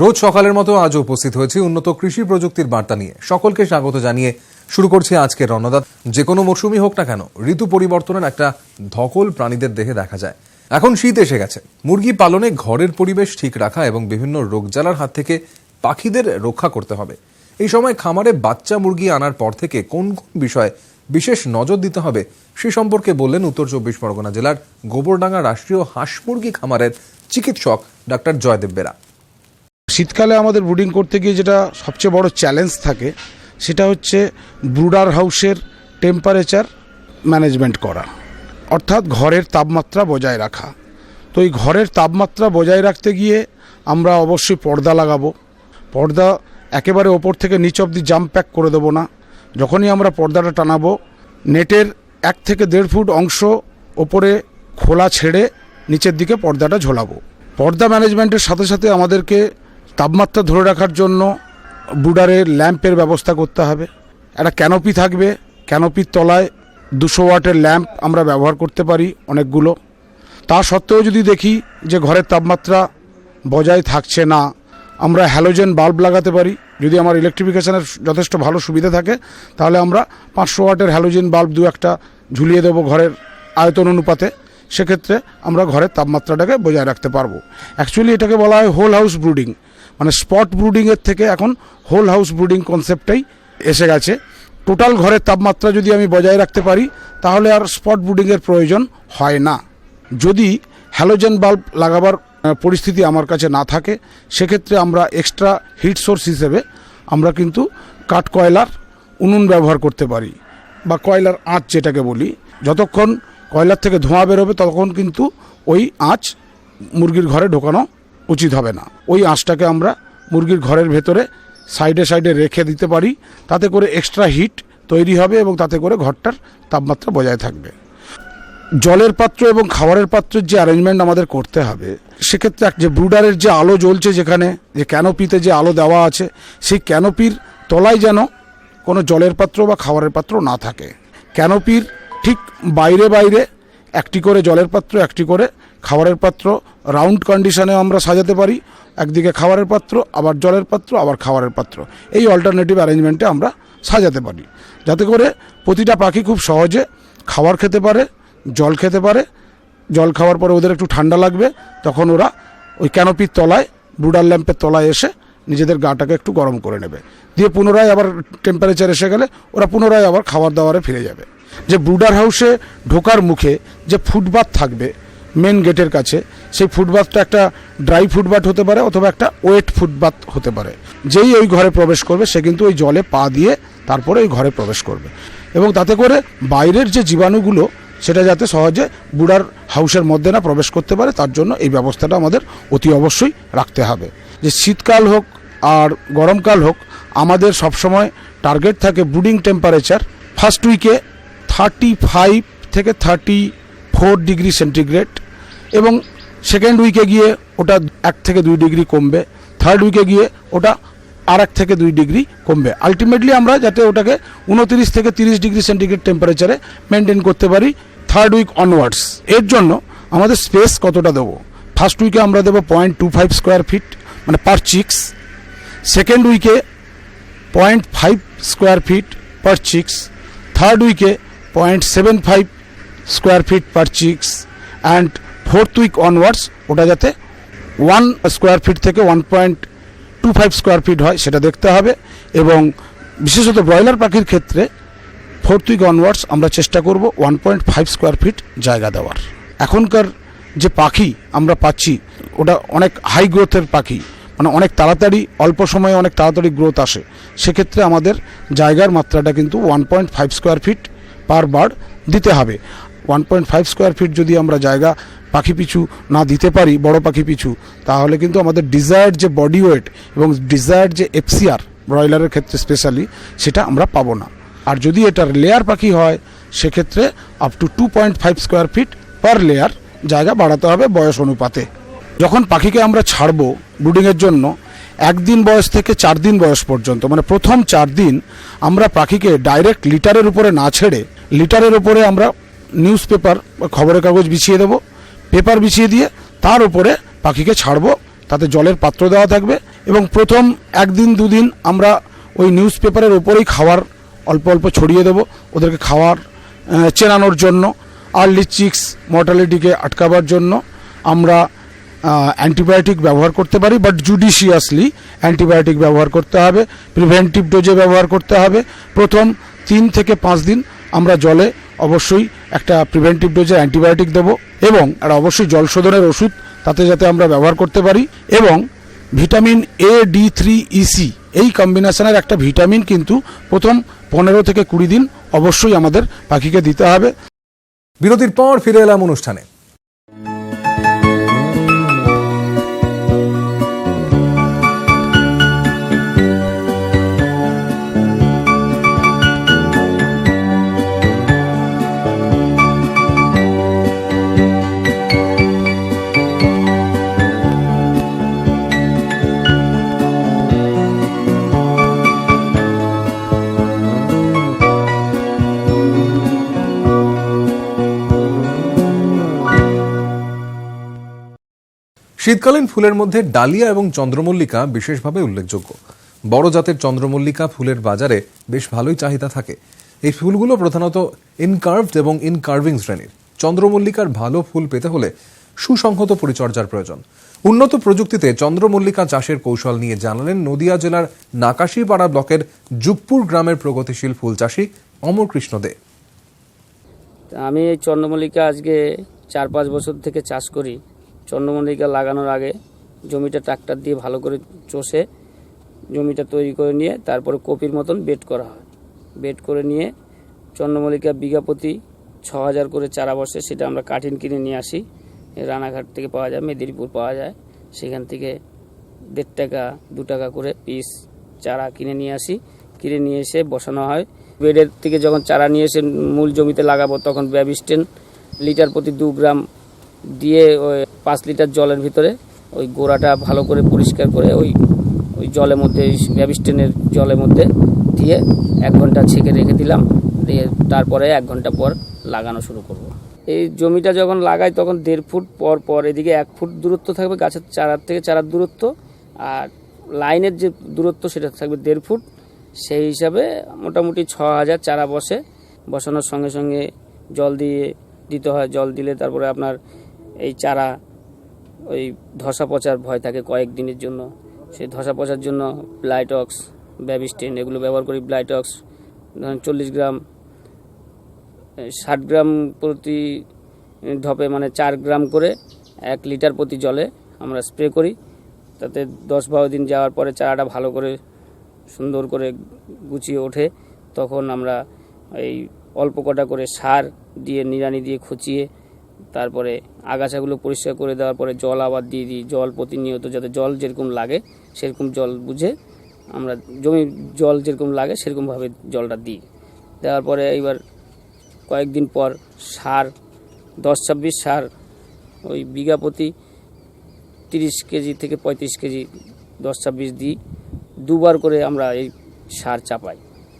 রোজ সকালের মতো আজও উপস্থিত হয়েছে উন্নত কৃষি প্রযুক্তির বার্তা নিয়ে। সকলকে স্বাগত জানিয়ে শুরু করছে আজকের রণদাত। যে কোনো মৌসুমই হোক না কেন, ঋতু পরিবর্তনের একটা ধকল প্রাণীদের দেহে দেখা যায়। এখন শীত এসে গেছে। মুরগি পালনে ঘরের পরিবেশ ঠিক রাখা এবং বিভিন্ন রোগজ্বালার হাত থেকে পাখিদের রক্ষা করতে হবে। এই সময় খামারে বাচ্চা মুরগি আনার পর থেকে কোন কোন বিষয়ে বিশেষ নজর দিতে হবে সে সম্পর্কে বললেন উত্তর 24 পরগনা জেলার গোবরডাঙ্গা রাষ্ট্রীয় হাঁস মুরগি খামারের চিকিৎসক ডাক্তার জয়দেব বেরা। শীতকালে আমাদের ব্রুডিং করতে গিয়ে যেটা সবচেয়ে বড় চ্যালেঞ্জ থাকে সেটা হচ্ছে ব্রুডার হাউসের টেম্পারেচার ম্যানেজমেন্ট করা, অর্থাৎ ঘরের তাপমাত্রা বজায় রাখা। তো এই ঘরের তাপমাত্রা বজায় রাখতে গিয়ে আমরা অবশ্যই পর্দা লাগাবো। পর্দা একেবারে ওপর থেকে নিচ অবধি জাম্প প্যাক করে দেবো না। যখনই আমরা পর্দাটা টানাবো, নেটের 1 থেকে 1.5 ফুট অংশ ওপরে খোলা ছেড়ে নিচের দিকে পর্দাটা ঝোলাবো। পর্দা ম্যানেজমেন্টের সাথে সাথে আমাদেরকে তাপমাত্রা ধরে রাখার জন্য ব্রুডারের ল্যাম্পের ব্যবস্থা করতে হবে। একটা ক্যানোপি থাকবে, ক্যানোপির তলায় 200 ওয়াটের ল্যাম্প আমরা ব্যবহার করতে পারি অনেকগুলো। তা সত্ত্বেও যদি দেখি যে ঘরের তাপমাত্রা বজায় থাকছে না, আমরা হ্যালোজেন বাল্ব লাগাতে পারি। যদি আমার ইলেকট্রিফিকেশনের যথেষ্ট ভালো সুবিধা থাকে তাহলে আমরা 500 ওয়াটের হ্যালোজেন বাল্ব 2-1টা ঝুলিয়ে দেবো ঘরের আয়তন অনুপাতে। সেক্ষেত্রে আমরা ঘরের তাপমাত্রাটাকে বজায় রাখতে পারবো। অ্যাকচুয়ালি এটাকে বলা হয় হোল হাউস ব্রুডিং, মানে স্পট ব্রুডিংয়ের থেকে এখন হোল হাউস ব্রুডিং কনসেপ্টটাই এসে গেছে। টোটাল ঘরের তাপমাত্রা যদি আমি বজায় রাখতে পারি তাহলে আর স্পট ব্রুডিংয়ের প্রয়োজন হয় না। যদি হ্যালোজেন বাল্ব লাগাবার পরিস্থিতি আমার কাছে না থাকে, সেক্ষেত্রে আমরা এক্সট্রা হিট সোর্স হিসেবে আমরা কিন্তু কাঠ কয়লার উনুন ব্যবহার করতে পারি, বা কয়লার আঁচ যেটাকে বলি। যতক্ষণ কয়লার থেকে ধোঁয়া বেরোবে তখন কিন্তু ওই আঁচ মুরগির ঘরে ঢোকানো উচিত হবে না। ওই আঁচটাকে আমরা মুরগির ঘরের ভেতরে সাইডে সাইডে রেখে দিতে পারি। তাতে করে এক্সট্রা হিট তৈরি হবে এবং তাতে করে ঘরটার তাপমাত্রা বজায় থাকবে। জলের পাত্র এবং খাবারের পাত্রের যে অ্যারেঞ্জমেন্ট আমাদের করতে হবে, সেক্ষেত্রে যে ব্রুডারের যে আলো জ্বলছে, যেখানে যে ক্যানোপিতে যে আলো দেওয়া আছে, সেই ক্যানোপির তলায় যেন কোনো জলের পাত্র বা খাবারের পাত্র না থাকে। ক্যানোপির ঠিক বাইরে বাইরে একটি করে জলের পাত্র, একটি করে খাবারের পাত্র রাউন্ড কন্ডিশনে আমরা সাজাতে পারি। একদিকে খাবারের পাত্র, আবার জলের পাত্র, আবার খাবারের পাত্র, এই অল্টারনেটিভ অ্যারেঞ্জমেন্টে আমরা সাজাতে পারি, যাতে করে প্রতিটা পাখি খুব সহজে খাবার খেতে পারে, জল খেতে পারে। জল খাওয়ার পরে ওদের একটু ঠান্ডা লাগবে, তখন ওরা ওই ক্যানোপির তলায়, ব্রুডার ল্যাম্পের তলায় এসে নিজেদের গাটাকে একটু গরম করে নেবে। দিয়ে পুনরায় আবার টেম্পারেচার এসে গেলে ওরা পুনরায় আবার খাবার দাবারে ফিরে যাবে। যে ব্রুডার হাউসে ঢোকার মুখে যে ফুটবাথ থাকবে মেন গেটের কাছে, সেই ফুটবাথটা একটা ড্রাই ফুটবাথ হতে পারে অথবা একটা ওয়েট ফুটবাথ হতে পারে। যেই ওই ঘরে প্রবেশ করবে সে কিন্তু ওই জলে পা দিয়ে তারপরে ওই ঘরে প্রবেশ করবে, এবং তাতে করে বাইরের যে জীবাণুগুলো সেটা যাতে সহজে ব্রুডার হাউসের মধ্যে না প্রবেশ করতে পারে, তার জন্য এই ব্যবস্থাটা আমাদের অতি অবশ্যই রাখতে হবে। যে শীতকাল হোক আর গরমকাল হোক, আমাদের সবসময় টার্গেট থাকে ব্রুডিং টেম্পারেচার ফার্স্ট উইকে 35 থেকে 34 ডিগ্রি সেন্টিগ্রেড, এবং সেকেন্ড উইকে গিয়ে ওটা 1 থেকে 2 ডিগ্রি কমবে, থার্ড উইকে গিয়ে ওটা আর 1 থেকে 2 ডিগ্রি কমবে। আলটিমেটলি আমরা যাতে ওটাকে 29 থেকে 30 ডিগ্রি সেন্টিগ্রেড টেম্পারেচারে মেনটেন করতে পারি থার্ড উইক অনওয়ার্ডস। এর জন্য আমাদের স্পেস কতটা দেবো? ফার্স্ট উইকে আমরা দেবো 0.25 স্কোয়ার ফিট মানে পার চিক্স, সেকেন্ড উইকে 0.5 square feet per chicks, third উইকে 0.75 square feet per chicks, and fourth week onwards ওটা যাতে 1 স্কোয়ার ফিট থেকে 1.25 স্কোয়ার ফিট হয় সেটা দেখতে হবে। এবং বিশেষত ব্রয়লার পাখির ক্ষেত্রে ফোর্থ উইক অনওয়ার্ডস আমরা চেষ্টা করব 1.5 স্কোয়ার ফিট জায়গা দেওয়ার। এখনকার যে পাখি আমরা পাচ্ছি ওটা অনেক হাই গ্রোথের পাখি, মানে অনেক তাড়াতাড়ি অল্প সময়ে অনেক তাড়াতাড়ি গ্রোথ আসে। সেক্ষেত্রে আমাদের জায়গার মাত্রাটা কিন্তু 1.5 স্কোয়ার ফিট পার বার্ড দিতে হবে। 1.5 স্কোয়ার ফিট যদি আমরা জায়গা পাখি পিছু না দিতে পারি, বড় পাখি পিছু, তাহলে কিন্তু আমাদের ডিজায়ার্ড যে বডি ওয়েট এবং ডিজায়ার্ড যে এফসিআর ব্রয়লারের ক্ষেত্রে স্পেশালি সেটা আমরা পাবো না। আর যদি এটার লেয়ার পাখি হয় সেক্ষেত্রে up to 2.5 square feet per layer জায়গা বাড়াতে হবে বয়স অনুপাতে। যখন পাখিকে আমরা ছাড়বো ব্রুডিংয়ের জন্য 1 দিন বয়স থেকে 4 দিন বয়স পর্যন্ত, মানে প্রথম 4 দিন আমরা পাখিকে ডাইরেক্ট লিটারের উপরে না ছেড়ে লিটারের উপরে আমরা নিউজ পেপার বা খবরের কাগজ বিছিয়ে দেবো, পেপার বিছিয়ে দিয়ে তার উপরে পাখিকে ছাড়বো। তাতে জলের পাত্র দেওয়া থাকবে এবং প্রথম 1 দিন 2 দিন আমরা ওই নিউজ পেপারের ওপরেই খাবার অল্প অল্প ছড়িয়ে দেবো ওদেরকে খাওয়ার চেনানোর জন্য। আর্লি চিক্স মর্টালিটিকে আটকাবার জন্য আমরা অ্যান্টিবায়োটিক ব্যবহার করতে পারি, বাট জুডিশিয়াসলি অ্যান্টিবায়োটিক ব্যবহার করতে হবে, প্রিভেন্টিভ ডোজে ব্যবহার করতে হবে। প্রথম 3 থেকে 5 দিন আমরা জলে অবশ্যই একটা প্রিভেন্টিভ ডোজে অ্যান্টিবায়োটিক দেবো এবং একটা অবশ্যই জল শোধনের ওষুধ তাতে যাতে আমরা ব্যবহার করতে পারি। এবং ভিটামিন A, D3, EC এই কম্বিনেশনের একটা ভিটামিন কিন্তু প্রথম 15 থেকে 20 দিন অবশ্যই আমাদের পাখিকে দিতে হবে। বিরতির পর ফিরে এলাম অনুষ্ঠানে। শীতকালীন ফুলের মধ্যে ডালিয়া এবং চন্দ্রমল্লিকা বিশেষভাবে উল্লেখযোগ্য। বড় জাতের চন্দ্রমল্লিকা ফুলের বাজারে বেশ ভালোই চাহিদা থাকে। এই ফুলগুলো প্রধানত ইনকার্ভড এবং ইনকার্ভিং শ্রেণীর। চন্দ্রমল্লিকার ভালো ফুল পেতে হলে সুসংহত পরিচর্যার প্রয়োজন। উন্নত প্রযুক্তিতে চন্দ্রমল্লিকা চাষের কৌশল নিয়ে জানালেন নদিয়া জেলার নাকাশিপাড়া ব্লকের যুগপুর গ্রামের প্রগতিশীল ফুল চাষী অমর কৃষ্ণ দে। আমি এই চন্দ্রমল্লিকা আজকে 4-5 বছর থেকে চাষ করি। চন্দ্রমল্লিকা লাগানোর আগে জমিটা ট্রাক্টর দিয়ে ভালো করে চষে জমিটা তৈরি করে নিয়ে তারপরে কপির মতন বেড করা হয়। বেড করে নিয়ে চন্দ্রমল্লিকা বিঘা প্রতি 6000 করে চারা বসে, সেটা আমরা কাঠিন কিনে নিয়ে আসি। রানাঘাট থেকে পাওয়া যায়, মেদিনীপুর পাওয়া যায়, সেখান থেকে 1.5 টাকা 2 টাকা করে পিস চারা কিনে নিয়ে আসি। কিনে নিয়ে এসে বসানো হয়। বেডের থেকে যখন চারা নিয়ে এসে মূল জমিতে লাগাবো তখন ব্যাবিস্টেন লিটার প্রতি 2 গ্রাম দিয়ে ওই 5 লিটার জলের ভিতরে ওই গোড়াটা ভালো করে পরিষ্কার করে ওই জলের মধ্যে, ব্যাবিস্টেনের জলের মধ্যে দিয়ে 1 ঘন্টা ছেঁকে রেখে দিলাম। দিয়ে তারপরে 1 ঘন্টা পর লাগানো শুরু করব। এই জমিটা যখন লাগাই তখন 1.5 ফুট পর পর এদিকে 1 ফুট দূরত্ব থাকবে গাছের চারার থেকে চারার দূরত্ব, আর লাইনের যে দূরত্ব সেটা থাকবে 1.5 ফুট। সেই হিসাবে মোটামুটি 6000 চারা বসে। বসানোর সঙ্গে সঙ্গে জল দিতে হয়। জল দিলে তারপরে আপনার এই চারা ওই ধসা পচার ভয় থাকে কয়েকদিনের জন্য। সেই ধসা পচার জন্য ব্লাইটক্স, ব্যাবিস্টেন এগুলো ব্যবহার করি। ব্লাইটক্স ধরেন 40 গ্রাম 60 গ্রাম প্রতি ঢপে, মানে 4 গ্রাম করে 1 লিটার প্রতি জলে আমরা স্প্রে করি। তাতে 10-12 দিন যাওয়ার পরে চারাটা ভালো করে সুন্দর করে গুছিয়ে ওঠে। তখন আমরা এই অল্প কটা করে সার দিয়ে নিড়ানি দিয়ে খুঁচিয়ে তারপরে আগাছাগুলো পরিষ্কার করে দেওয়ার পরে জল আবার দিয়ে দিই। জল প্রতিনিয়ত যাতে জল যেরকম লাগে সেরকম জল বুঝে আমরা জমি জল যেরকম লাগে সেরকমভাবে জলটা দিই। দেওয়ার পরে এইবার কয়েকদিন পর সার 10-26 সার ওই বিঘা প্রতি 30 কেজি থেকে 35 কেজি 10-26 দিই। 2 বার করে আমরা এই সার চাপাই।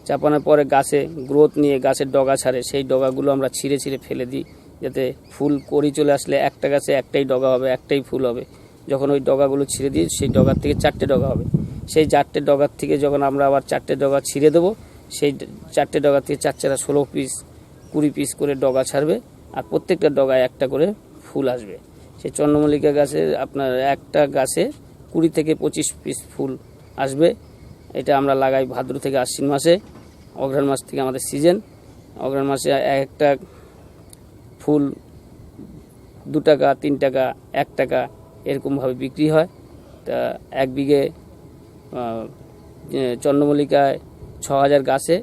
চাপানোর পরে গাছে গ্রোথ নিয়ে গাছের ডগা ছাড়ে, সেই ডগাগুলো আমরা ছিঁড়ে ছিঁড়ে ফেলে দিই যাতে ফুল কড়ি চলে আসলে একটা গাছে একটাই ডগা হবে, একটাই ফুল হবে। যখন ওই ডগাগুলো ছিঁড়ে দিই সেই ডগার থেকে 4টে ডগা হবে। সেই 4টে ডগার থেকে যখন আমরা আবার 4টে ডগা ছিঁড়ে দেবো, সেই 4টে ডগা থেকে 4 16 পিস 20 পিস করে ডগা ছাড়বে, আর প্রত্যেকটা ডগায় একটা করে ফুল আসবে। সেই চন্দ্রমল্লিকা গাছে আপনার একটা গাছে 20 থেকে 25 পিস ফুল আসবে। এটা আমরা লাগাই ভাদ্র থেকে আশ্বিন মাসে। অঘ্রাণ মাস থেকে আমাদের সিজন। অঘ্রাণ মাসে একটা ফুল 2 টাকা 3 টাকা 1 টাকা এরকমভাবে বিক্রি হয়। তা 1 বিঘে চন্দ্রমল্লিকায় 6000 গাছে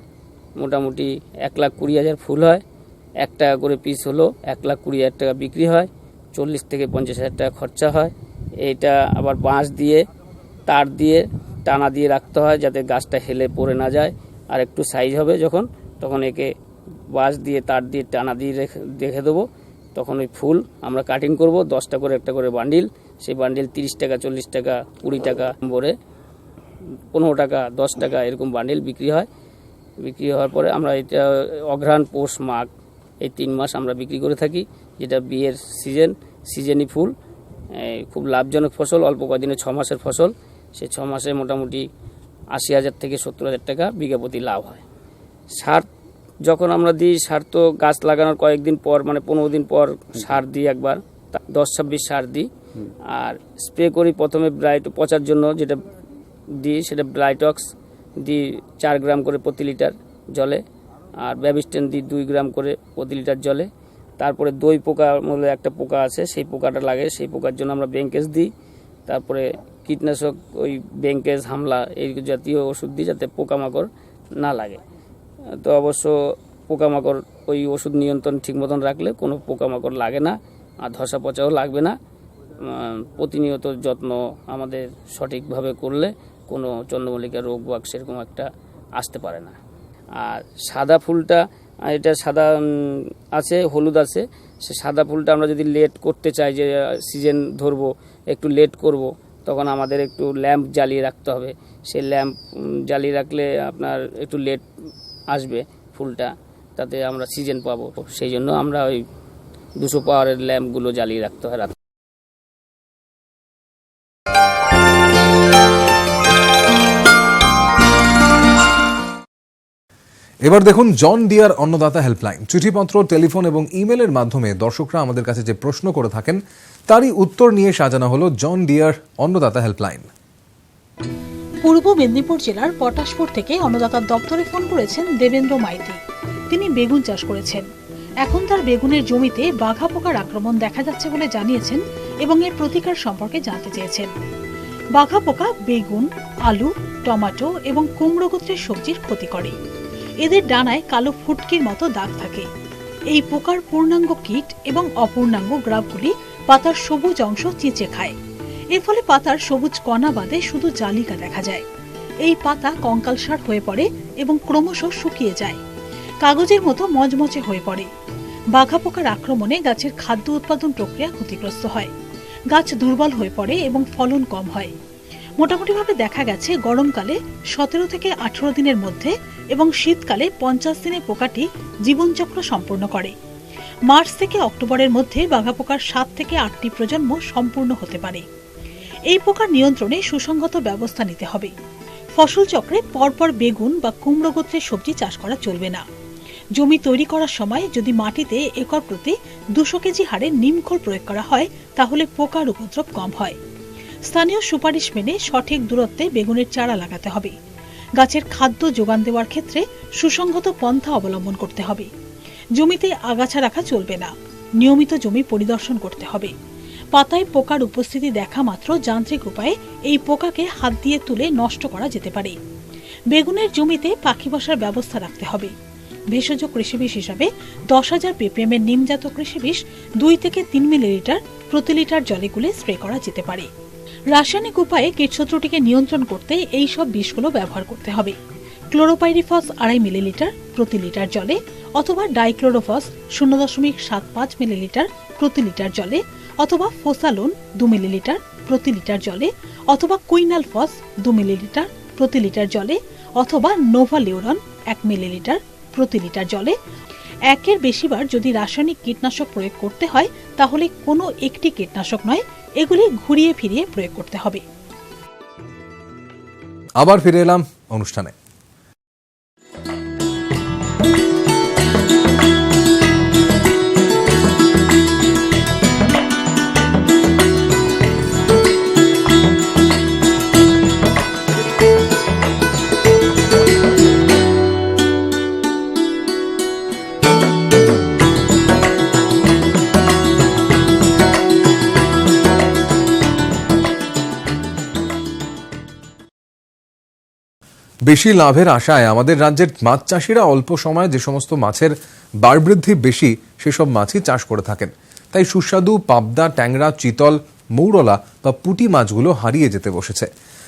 মোটামুটি 1,20,000 ফুল হয়। 1 টাকা করে পিস হলো 1,20,000 টাকা বিক্রি হয়। 40 থেকে 50,000 টাকা খরচা হয়। এইটা আবার বাঁশ দিয়ে তার দিয়ে টানা দিয়ে রাখতে হয় যাতে গাছটা হেলে পড়ে না যায়। আর একটু সাইজ হবে যখন, তখন একে বাঁশ দিয়ে তার দিয়ে টানা দিয়ে রেখে দেবো। তখন ওই ফুল আমরা কাটিং করব। 10টা করে একটা করে বান্ডিল। সেই বান্ডিল 30 টাকা 40 টাকা 20 টাকা ভরে 15 টাকা 10 টাকা এরকম বান্ডিল বিক্রি হয়। বিক্রি হওয়ার পরে আমরা এটা অঘ্রাণ পৌষ মাঘ এই 3 মাস আমরা বিক্রি করে থাকি, যেটা বিয়ের সিজনই ফুল। খুব লাভজনক ফসল, অল্প কদিনে 6 মাসের ফসল। সে 6 মাসে মোটামুটি 80,000 থেকে 70,000 টাকা বিঘা প্রতি লাভ হয়। সার যখন আমরা দিই, সার তো গাছ লাগানোর কয়েকদিন পর মানে 15 দিন পর সার দিই একবার, 10-26 সার দিই। আর স্প্রে করি প্রথমে পচার জন্য যেটা দিই সেটা ব্লাইটক্স দিই 4 গ্রাম করে প্রতি লিটার জলে, আর ব্যাবিস্টেন দিই 2 গ্রাম করে প্রতি লিটার জলে। তারপরে দই পোকা বলে একটা পোকা আছে, সেই পোকাটা লাগে, সেই পোকার জন্য আমরা ব্যাংকেজ দিই। তারপরে কীটনাশক ওই ব্যাংকেজ, হামলা এই জাতীয় ওষুধ দিই যাতে পোকামাকড় না লাগে। তো অবশ্য পোকামাকড় ওই ওষুধ নিয়ন্ত্রণ ঠিক মতন রাখলে কোনো পোকামাকড় লাগে না, আর ধসা পচাও লাগবে না। প্রতিনিয়ত যত্ন আমাদের সঠিকভাবে করলে কোনো চন্দ্রমল্লিকা রোগ বা সেরকম একটা আসতে পারে না। আর সাদা ফুলটা, এটা সাদা আছে, হলুদ আছে, সে সাদা ফুলটা আমরা যদি লেট করতে চাই, যে সিজন ধরবো একটু লেট করব, তখন আমাদের একটু ল্যাম্প জ্বালিয়ে রাখতে হবে। সেই ল্যাম্প জ্বালিয়ে রাখলে আপনার একটু লেট আসবে ফুলটা, তাতে আমরা সিজন পাবো। সেই জন্য আমরা ওই 200 পাওয়ারের ল্যাম্পগুলো জ্বালিয়ে রাখতে হয় রাতে। এবার দেখুন জন ডিয়ার অন্নদাতা হেল্পলাইন। চিঠিপত্র, টেলিফোন এবং ইমেলের মাধ্যমে দর্শকরা আমাদের কাছে যে প্রশ্ন করে থাকেন তারই উত্তর নিয়ে সাজানো হলো জন ডিয়ার অন্নদাতা হেল্পলাইন। পূর্ব মেদিনীপুর জেলার পটাশপুর থেকে অন্নদাতার দপ্তরে ফোন করেছেন দেবেন্দ্র মাইতি। তিনি বেগুন চাষ করেছেন। এখন তার বেগুনের জমিতে বাঘা পোকার আক্রমণ দেখা যাচ্ছে বলে জানিয়েছেন এবং এর প্রতিকার সম্পর্কে জানতে চেয়েছেন। বাঘা পোকা বেগুন, আলু, টমেটো এবং কুমড়ো গোত্রের সবজির ক্ষতি করে। এদের ডানায় কালো ফুটকির মতো দাগ থাকে। এই পোকার পূর্ণাঙ্গ কীট এবং অপূর্ণাঙ্গ গ্রাফগুলি পাতার সবুজ অংশ চিঁচে খায়। এর ফলে পাতার সবুজ কণা বাদে শুধু জালিকা দেখা যায়। এই পাতা কঙ্কালসার হয়ে পড়ে এবং ক্রমশ শুকিয়ে যায়, কাগজের মতো মচমচে হয়ে পড়ে। বাঘা পোকার আক্রমণে গাছের খাদ্য উৎপাদন প্রক্রিয়া ক্ষতিগ্রস্ত হয়, গাছ দুর্বল হয়ে পড়ে এবং ফলন কম হয়। মোটামুটিভাবে দেখা গেছে গরমকালে 17 থেকে 18 দিনের মধ্যে এবং শীতকালে 50 দিনে পোকাটি জীবনচক্র সম্পূর্ণ করে। মার্চ থেকে অক্টোবরের মধ্যে বাঘা পোকার 7 থেকে 8টি প্রজন্ম সম্পূর্ণ হতে পারে। এই পোকার নিয়ন্ত্রণে সুসংগত ব্যবস্থা নিতে হবে। ফসল চক্রে পরপর বেগুন বা কুমড়ো গোত্রের সবজি চাষ করা চলবে না। জমি তৈরি করার সময় যদি মাটিতে একর প্রতি 200 কেজি হারে নিমখোল প্রয়োগ করা হয় তাহলে পোকার উপদ্রব কম হয়। স্থানীয় সুপারিশ মেনে সঠিক দূরত্বে বেগুনের চারা লাগাতে হবে। গাছের খাদ্য যোগান দেওয়ার ক্ষেত্রে সুসংগত পন্থা অবলম্বন করতে হবে। জমিতে আগাছা রাখা চলবে না। নিয়মিত জমি পরিদর্শন করতে হবে। পাতায় পোকার উপস্থিতি দেখা মাত্র যান্ত্রিক উপায়ে এই পোকাকে হাত দিয়ে তুলে নষ্ট করা যেতে পারে। বেগুনের জমিতে পাখি বসার ব্যবস্থা রাখতে হবে। ভেষজ কৃষিবিষ হিসাবে 10,000 ppm এর নিমজাত কৃষিবিষ 2 থেকে 3 মিলিলিটার প্রতি লিটার জলে গুলে স্প্রে করা যেতে পারে। রাসায়নিক উপায়ে কীটশত্রুটিকে নিয়ন্ত্রণ করতে এই সব বিষগুলো ব্যবহার করতে হবে। ক্লোরোপাইরিফস 2.5 মিলিলিটার প্রতি লিটার জলে অথবা ডাইক্লোরোফস 0.75 মিলিলিটার প্রতি লিটার জলে অথবা ফোসালোন 2 মিলিলিটার প্রতি লিটার জলে অথবা কুইনালফস 2 মিলিলিটার প্রতি লিটার জলে অথবা নোভালিউরন 1 মিলিলিটার প্রতি লিটার জলে। একের বেশিবার যদি রাসায়নিক কীটনাশক প্রয়োগ করতে হয় তাহলে কোনো একটি কীটনাশক নয়, এগুলি ঘুরিয়ে ফিরিয়ে প্রয়োগ করতে হবে। আবার ফিরে এলাম অনুষ্ঠানে। বেশি লাভের আশায় আমাদের রাজ্যের মাছ চাষিরা অল্প সময়ে যে সমস্ত মাছের বাড়বৃদ্ধি বেশি সেসব মাছই চাষ করে থাকেন। তাই সুস্বাদু পাবদা, ট্যাংরা, চিতল, মৌরলা বা পুঁটি মাছগুলো হারিয়ে যেতে বসেছে।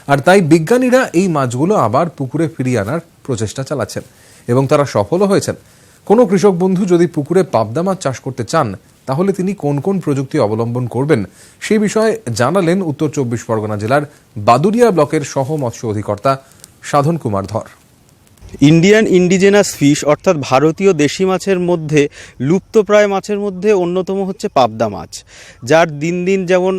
আর তাই বিজ্ঞানীরা এই মাছগুলো আবার পুকুরে ফিরিয়ে আনার প্রচেষ্টা চালাচ্ছেন এবং তারা সফলও হয়েছেন। কোনো কৃষক বন্ধু যদি পুকুরে পাবদা মাছ চাষ করতে চান তাহলে তিনি কোন কোন প্রযুক্তি অবলম্বন করবেন সেই বিষয়ে জানালেন উত্তর 24 পরগনা জেলার বাদুরিয়া ব্লকের সহ মৎস্য অধিকর্তা সাধন কুমার ধর। ইন্ডিয়ান ইন্ডিজেনাস ফিশ অর্থাৎ ভারতীয় দেশি মাছের মধ্যে লুপ্তপ্রায় মাছের মধ্যে অন্যতম হচ্ছে পাবদা মাছ, যার দিন দিন যেমন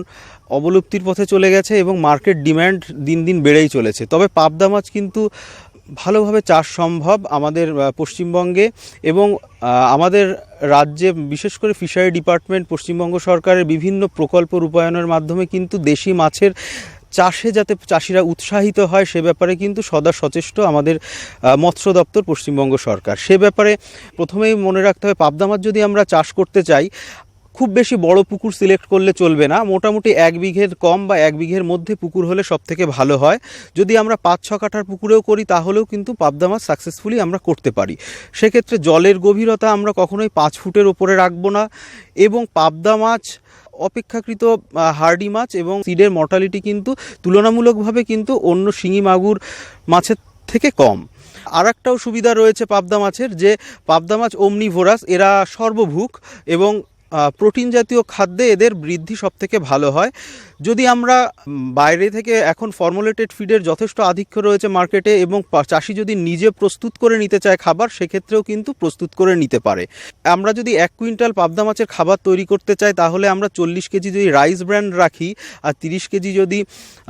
অবলুপ্তির পথে চলে গেছে এবং মার্কেট ডিম্যান্ড দিন দিন বেড়েই চলেছে। তবে পাবদা মাছ কিন্তু ভালোভাবে চাষ সম্ভব আমাদের পশ্চিমবঙ্গে, এবং আমাদের রাজ্যে বিশেষ করে ফিশারি ডিপার্টমেন্ট, পশ্চিমবঙ্গ সরকারের বিভিন্ন প্রকল্প রূপায়ণের মাধ্যমে কিন্তু দেশি মাছের চাষে যাতে চাষিরা উৎসাহিত হয় সে ব্যাপারে কিন্তু সদা সচেষ্ট আমাদের মৎস্য দপ্তর, পশ্চিমবঙ্গ সরকার। সে ব্যাপারে প্রথমেই মনে রাখতে হবে, পাবদা মাছ যদি আমরা চাষ করতে চাই, খুব বেশি বড় পুকুর সিলেক্ট করলে চলবে না। মোটামুটি 1 বিঘের কম বা 1 বিঘের মধ্যে পুকুর হলে সব থেকে ভালো হয়। যদি আমরা 5-6 কাঠার পুকুরেও করি তাহলেও কিন্তু পাবদা মাছ সাকসেসফুলি আমরা করতে পারি। সেক্ষেত্রে জলের গভীরতা আমরা কখনোই 5 ফুটের ওপরে রাখবো না, এবং পাবদা মাছ অপেক্ষাকৃত হার্ডি মাছ, এবং সিডের মর্টালিটি কিন্তু তুলনামূলকভাবে কিন্তু অন্য শিঙি মাগুর মাছের থেকে কম। আর একটাও সুবিধা রয়েছে পাবদা মাছের, যে পাবদা মাছ ওমনিভোরাস, এরা সর্বভুক, এবং প্রোটিন জাতীয় খাদ্যে এদের বৃদ্ধি সবথেকে ভালো হয়। যদি আমরা বাইরে থেকে, এখন ফর্মুলেটেড ফিডের যথেষ্ট আধিক্য রয়েছে মার্কেটে, এবং চাষি যদি নিজে প্রস্তুত করে নিতে চায় খাবার, সেক্ষেত্রেও কিন্তু প্রস্তুত করে নিতে পারে। আমরা যদি 1 কুইন্টাল পাবদা মাছের খাবার তৈরি করতে চাই, তাহলে আমরা 40 কেজি যদি রাইস ব্র্যান্ড রাখি, আর 30 কেজি যদি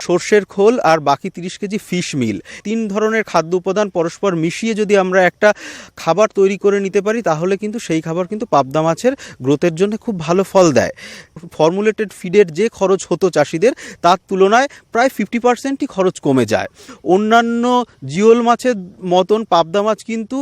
সর্ষের খোল, আর বাকি 30 কেজি ফিশ মিল, 3 ধরনের খাদ্য উপাদান পরস্পর মিশিয়ে যদি আমরা একটা খাবার তৈরি করে নিতে পারি, তাহলে কিন্তু সেই খাবার কিন্তু পাবদা মাছের গ্রোথের জন্য খুব ভালো ফল দেয়। ফর্মুলেটেড ফিডের যে খরচ হতো চাষিদের, তার তুলনায় প্রায় 50%ই খরচ কমে যায়। অন্যান্য জিওল মাছের মতন পাবদা মাছ কিন্তু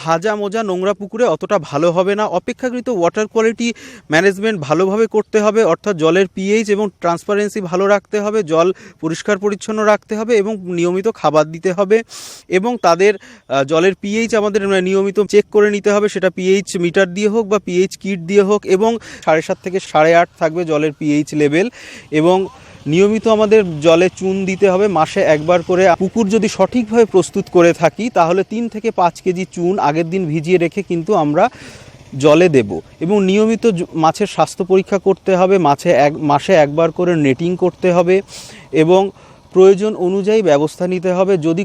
হাজা মোজা নোংরা পুকুরে অতটা ভালো হবে না। অপেক্ষাকৃত ওয়াটার কোয়ালিটি ম্যানেজমেন্ট ভালোভাবে করতে হবে, অর্থাৎ জলের পিএইচ এবং ট্রান্সপারেন্সি ভালো রাখতে হবে, জল পরিষ্কার পরিচ্ছন্ন রাখতে হবে, এবং নিয়মিত খাবার দিতে হবে, এবং তাদের জলের পিএইচ আমাদের নিয়মিত চেক করে নিতে হবে, সেটা পিএইচ মিটার দিয়ে হোক বা পিএইচ কিট দিয়ে হোক, এবং 7.5 থেকে 8.5 থাকবে জলের পিএইচ লেভেল, এবং নিয়মিত আমাদের জলে চুন দিতে হবে মাসে একবার করে। পুকুর যদি সঠিকভাবে প্রস্তুত করে থাকি, তাহলে 3 থেকে 5 কেজি চুন আগের দিন ভিজিয়ে রেখে কিন্তু আমরা জলে দেব, এবং নিয়মিত মাছের স্বাস্থ্য পরীক্ষা করতে হবে, মাসে একবার করে নেটিং করতে হবে, এবং প্রয়োজন অনুযায়ী ব্যবস্থা নিতে হবে। যদি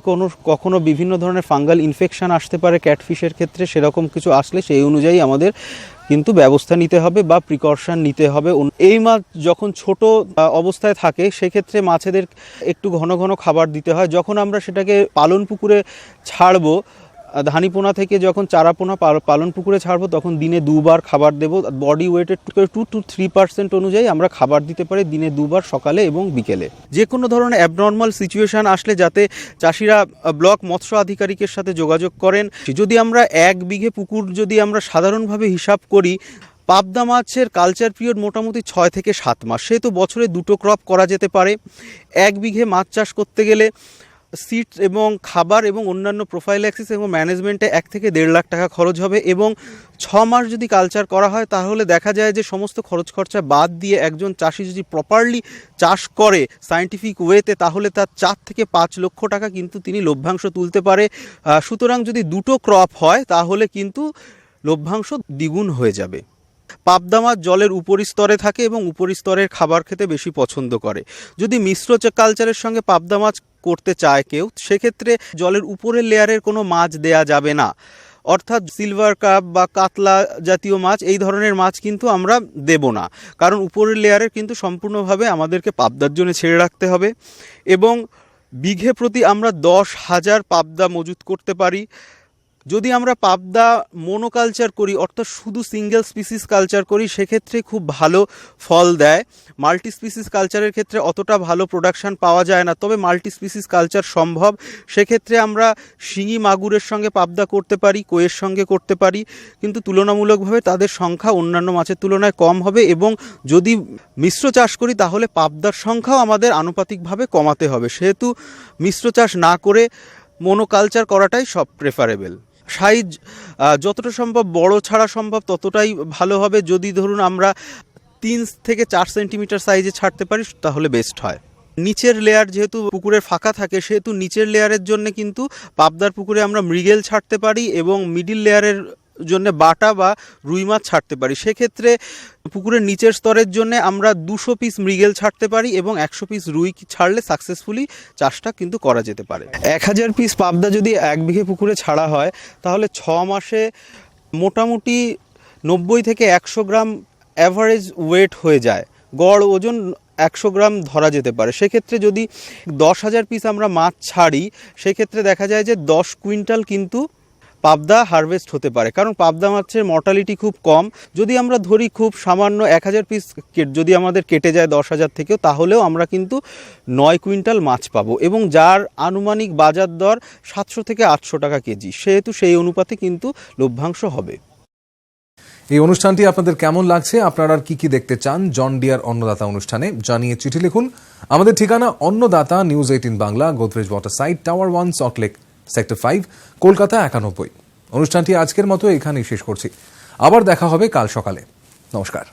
কখনো বিভিন্ন ধরনের ফাঙ্গাল ইনফেকশন আসতে পারে ক্যাটফিশের ক্ষেত্রে, সেরকম কিছু আসলে সেই অনুযায়ী আমাদের কিন্তু ব্যবস্থা নিতে হবে বা প্রিকশন নিতে হবে। এই মাছ যখন ছোট অবস্থায় থাকে, সেক্ষেত্রে মাছেদের একটু ঘন ঘন খাবার দিতে হয়। যখন আমরা সেটাকে পালন পুকুরে ছাড়বো, ধানিপোনা থেকে যখন চারাপোনা পালন পুকুরে ছাড়বো, তখন দিনে 2 বার খাবার দেব। বডি ওয়েটের 2 to 3% অনুযায়ী আমরা খাবার দিতে পারি দিনে 2 বার, সকালে এবং বিকেলে। যে কোনো ধরনের অ্যাবনর্মাল সিচুয়েশান আসলে যাতে চাষিরা ব্লক মৎস্য আধিকারিকের সাথে যোগাযোগ করেন। যদি আমরা 1 বিঘে পুকুর যদি আমরা সাধারণভাবে হিসাব করি, পাবদা মাছের কালচার পিরিয়ড মোটামুটি 6 থেকে 7 মাস, সেহেতু বছরে 2টো ক্রপ করা যেতে পারে। 1 বিঘে মাছ চাষ করতে গেলে সিড এবং খাবার এবং অন্যান্য প্রোফাইল্যাক্সিস এবং ম্যানেজমেন্টে 1 থেকে 1.5 লাখ টাকা খরচ হবে, এবং 6 মাস যদি কালচার করা হয়, তাহলে দেখা যায় যে সমস্ত খরচ খরচা বাদ দিয়ে একজন চাষি যদি প্রপারলি চাষ করে সায়েন্টিফিক ওয়েতে, তাহলে তার 4 থেকে 5 লক্ষ টাকা কিন্তু তিনি লভ্যাংশ তুলতে পারে। সুতরাং যদি 2টো ক্রপ হয়, তাহলে কিন্তু লভ্যাংশ দ্বিগুণ হয়ে যাবে। পাবদা মাছ জলের উপরিস্তরে থাকে এবং উপরিস্তরের খাবার খেতে বেশি পছন্দ করে। যদি মিশ্র কালচারের সঙ্গে পাবদা মাছ করতে চায় কেউ, সেক্ষেত্রে জলের উপরের লেয়ারের কোনো মাছ দেয়া যাবে না, অর্থাৎ সিলভার কাপ বা কাতলা জাতীয় মাছ, এই ধরনের মাছ কিন্তু আমরা দেব না, কারণ উপরের লেয়ারের কিন্তু সম্পূর্ণভাবে আমাদেরকে পাবদার জন্য ছেড়ে রাখতে হবে। এবং বিঘে প্রতি আমরা 10,000 পাবদা মজুত করতে পারি। যদি আমরা পাবদা মোনোকালচার করি, অর্থাৎ শুধু সিঙ্গেল স্পিসিস কালচার করি, সেক্ষেত্রে খুব ভালো ফল দেয়। মাল্টি স্পিসিস কালচারের ক্ষেত্রে অতটা ভালো প্রোডাকশান পাওয়া যায় না, তবে মাল্টি স্পিসিস কালচার সম্ভব। সেক্ষেত্রে আমরা শিঙি মাগুরের সঙ্গে পাবদা করতে পারি, কইয়ের সঙ্গে করতে পারি, কিন্তু তুলনামূলকভাবে তাদের সংখ্যা অন্যান্য মাছের তুলনায় কম হবে। এবং যদি মিশ্র চাষ করি, তাহলে পাবদার সংখ্যাও আমাদের আনুপাতিকভাবে কমাতে হবে। সেহেতু মিশ্র চাষ না করে মোনোকালচার করাটাই সব প্রেফারেবল। সাইজ যতটা সম্ভব বড় ছাড়া সম্ভব ততটাই ভালো হবে। যদি ধরুন আমরা 3 থেকে 4 সেন্টিমিটার সাইজে ছাড়তে পারি, তাহলে বেস্ট হয়। নিচের লেয়ার যেহেতু পুকুরের ফাঁকা থাকে, সেহেতু নিচের লেয়ারের জন্য কিন্তু পাবদার পুকুরে আমরা মৃগেল ছাড়তে পারি, এবং মিডিল লেয়ারের জন্য বাটা বা রুই মাছ ছাড়তে পারি। সেক্ষেত্রে পুকুরের নিচের স্তরের জন্য আমরা 200 পিস মৃগেল ছাড়তে পারি, এবং 100 পিস রুই ছাড়লে সাকসেসফুলি চাষটা কিন্তু করা যেতে পারে। 1000 পিস পাবদা যদি 1 বিঘে পুকুরে ছাড়া হয়, তাহলে 6 মাসে মোটামুটি 90 থেকে 100 গ্রাম অ্যাভারেজ ওয়েট হয়ে যায়। গড় ওজন 100 গ্রাম ধরা যেতে পারে। সেক্ষেত্রে যদি 10,000 পিস আমরা মাছ ছাড়ি, সেক্ষেত্রে দেখা যায় যে 10 কুইন্টাল কিন্তু পাবদা হারভেস্ট হতে পারে, কারণ পাবদা মাছের মর্টালিটি খুব কম। যদি আমরা ধরি খুব সামান্য 1000 পিস যদি আমাদের কেটে যায় 10,000 থেকেও, তাহলেও আমরা কিন্তু 9 কুইন্টাল মাছ পাবো, এবং যার আনুমানিক বাজার দর 700 থেকে 800 টাকা কেজি। সেহেতু সেই অনুপাতে কিন্তু লভ্যাংশ হবে। এই অনুষ্ঠানটি আপনাদের কেমন লাগছে, আপনারা আর কি দেখতে চান জন ডিয়ার অন্নদাতা অনুষ্ঠানে জানিয়ে চিঠি লিখুন। আমাদের ঠিকানা Annadata, news 18 Bangla, Godrej water side, tower 1, Salt Lake, sector 5, Kolkata 91। অনুষ্ঠানটি আজকের মতো এখানেই শেষ করছি। আবার দেখা হবে কাল সকালে। নমস্কার।